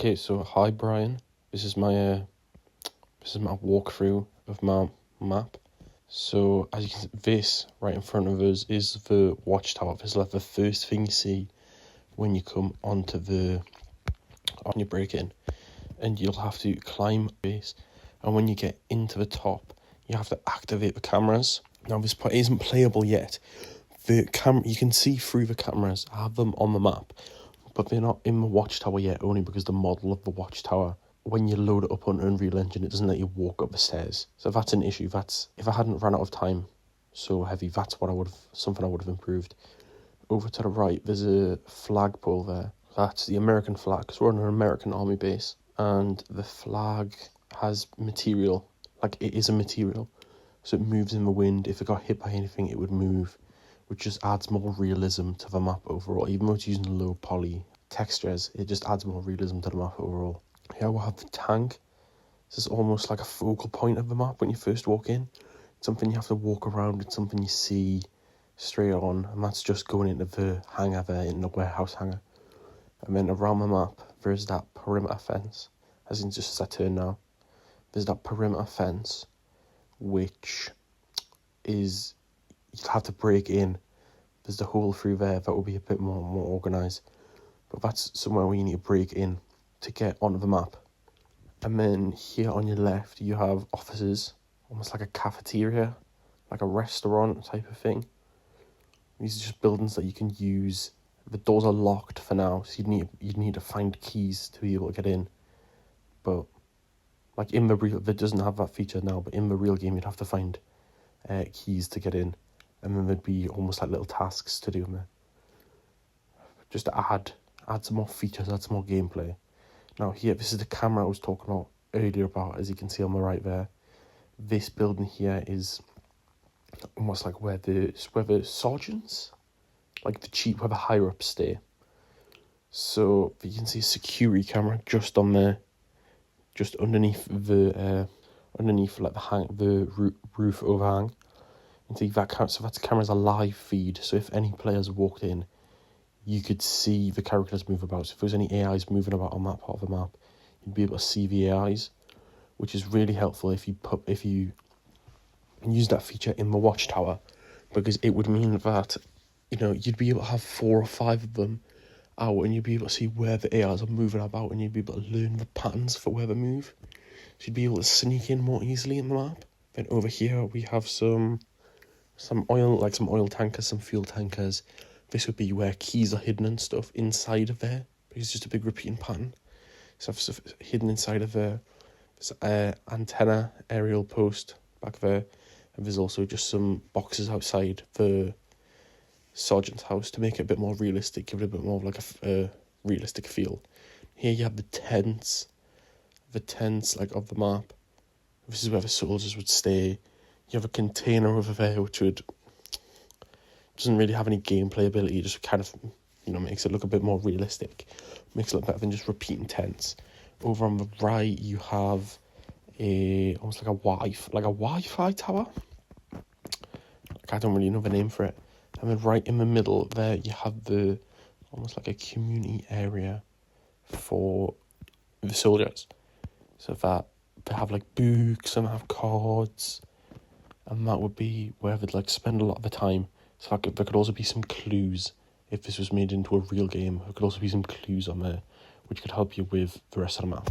Okay, so hi Brian. This is my walkthrough of my map. So as you can see, this right in front of us is the watchtower. This is like the first thing you see when you come on your break in, and you'll have to climb this. And when you get into the top, you have to activate the cameras. Now this part isn't playable yet. You can see through the cameras. I have them on the map, but they're not in the watchtower yet, only because the model of the watchtower, when you load it up on Unreal Engine, it doesn't let you walk up the stairs. So that's an issue. If I hadn't run out of time so heavy, that's something I would have improved. Over to the right, there's a flagpole there. That's the American flag, because we're on an American army base, and the flag has material, like it is a material, so it moves in the wind. If it got hit by anything, it would move, which just adds more realism to the map overall. Even though it's using low poly textures, it just adds more realism to the map overall. Here we'll have the tank. This is almost like a focal point of the map when you first walk in. It's something you have to walk around, it's something you see straight on, and that's just going into the hangar there, in the warehouse hangar. And then around the map, there's that perimeter fence, as in just as I turn now. There's that perimeter fence, which is, you'll have to break in. There's the hole through there that will be a bit more organised. But that's somewhere where you need to break in to get onto the map. And then here on your left, you have offices, almost like a cafeteria, like a restaurant type of thing. These are just buildings that you can use. The doors are locked for now, so you'd need to find keys to be able to get in. But like in the real, it doesn't have that feature now, but in the real game, you'd have to find keys to get in. And then there'd be almost like little tasks to do in there. Just to add some more features, add some more gameplay. Now here, this is the camera I was talking about earlier about, as you can see on the right there. This building here is almost like where the sergeants, like where the higher ups stay. So you can see a security camera just on there, just underneath the roof overhang. And see that camera's a live feed. So if any players walked in, you could see the characters move about. So if there was any AIs moving about on that part of the map, you'd be able to see the AIs, which is really helpful if you use that feature in the watchtower, because it would mean that, you'd be able to have 4 or 5 of them out, and you'd be able to see where the AIs are moving about, and you'd be able to learn the patterns for where they move. So you'd be able to sneak in more easily in the map. Then over here we have some oil tankers, some fuel tankers. This would be where keys are hidden and stuff inside of there, because it's just a big repeating pattern. So stuff hidden inside of there. There's antenna aerial post back there, and there's also just some boxes outside the sergeant's house to make it a bit more realistic, give it a bit more of like a realistic feel. Here you have the tents like of the map. This is where the soldiers would stay. You have a container over there which doesn't really have any gameplay ability, just kind of, makes it look a bit more realistic. Makes it look better than just repeating tents. Over on the right, you have almost like a Wi-Fi tower. I don't really know the name for it. And then right in the middle there, you have almost like a community area for the soldiers. So that they have like books and have cards, and that would be where they'd spend a lot of the time. So there could also be some clues. If this was made into a real game, there could also be some clues on there which could help you with the rest of the map.